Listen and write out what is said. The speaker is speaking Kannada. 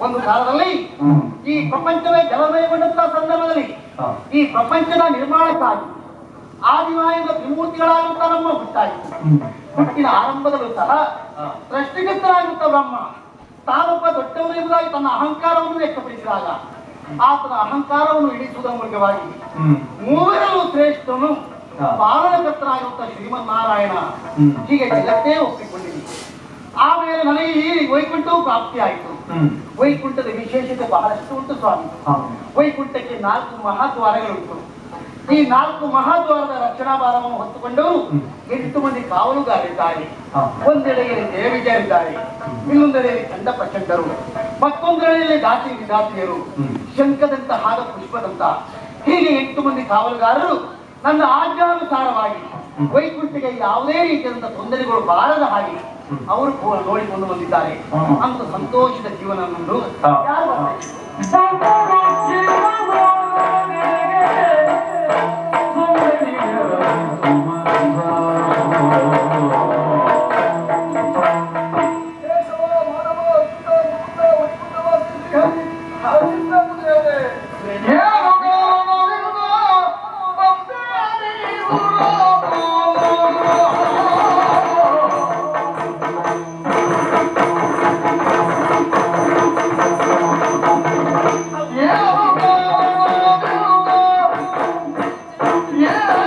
ಒಂದು ಕಾಲದಲ್ಲಿ ಈ ಪ್ರಪಂಚವೇ ಜಲಮಯಗೊಂಡಂತಹ ಸಂದರ್ಭದಲ್ಲಿ ಈ ಪ್ರಪಂಚದ ನಿರ್ಮಾಣಕ್ಕಾಗಿ ಆದಿವಾಯುಧ ತ್ರಿಮೂರ್ತಿಗಳಾಗುತ್ತಾ ನಮ್ಮ ಹುಟ್ಟಾಯಿತು. ಹುಟ್ಟಿನ ಆರಂಭದಲ್ಲೂ ಸಹ ಸೃಷ್ಟಿಕರ್ತರಾಗುತ್ತ ಬ್ರಹ್ಮ ತಾನೊಬ್ಬ ದೊಡ್ಡವರು ಎಂಬುದಾಗಿ ತನ್ನ ಅಹಂಕಾರವನ್ನು ವ್ಯಕ್ತಪಡಿಸಿದಾಗ ಆತನ ಅಹಂಕಾರವನ್ನು ಇಳಿಸುವುದರ ಮೂಲಕವಾಗಿ ಮೂವರಲ್ಲೂ ಶ್ರೇಷ್ಠನು ಪಾಲನಕರ್ತನಾಗಿರುತ್ತ ಶ್ರೀಮನ್ನಾರಾಯಣ ಹೀಗೆ ಜಗತ್ತೇ ಒಪ್ಪಿಕೊಂಡಿದೆ. ಆಮೇಲೆ ನನಗೆ ಈ ವೈಕುಂಠವು ಪ್ರಾಪ್ತಿಯಾಯಿತು. ವೈಕುಂಠದ ವಿಶೇಷತೆ ಬಹಳಷ್ಟು ಉಂಟು ಸ್ವಾಮಿ. ವೈಕುಂಠಕ್ಕೆ 4 ಮಹಾದ್ವಾರಗಳುಂಟು. ಈ 4 ಮಹಾದ್ವಾರದ ರಕ್ಷಣಾ ಭಾರವನ್ನು ಹೊತ್ತುಕೊಂಡು 8 ಮಂದಿ ಕಾವಲುಗಾರಿದ್ದಾರೆ. ಒಂದೆಡೆಯಲ್ಲಿ ದೇವಿಜರಿದ್ದಾರೆ, ಇನ್ನೊಂದೆಡೆಯಲ್ಲಿ ಚಂಡ ಪ್ರಚಂಡರು, ಮತ್ತೊಂದೆಡೆಯಲ್ಲಿ ದಾಸಿ ವಿಧಾತಿಯರು, ಶಂಖದಂತ ಹಾಗ ಪುಷ್ಪದಂತ, ಹೀಗೆ 8 ಮಂದಿ ಕಾವಲುಗಾರರು ನನ್ನ ಆಜ್ಞಾನುಸಾರವಾಗಿ ವೈಕುಂಠಕ್ಕೆ ಯಾವುದೇ ರೀತಿಯಾದಂತಹ ತೊಂದರೆಗಳು ಬಾರದ ಹಾಗೆ ಅವರು ನೋಡಿಕೊಂಡು ಬಂದಿದ್ದಾರೆ. ಅಂತ ಸಂತೋಷದ ಜೀವನವನ್ನು ಯಾರು Yeah!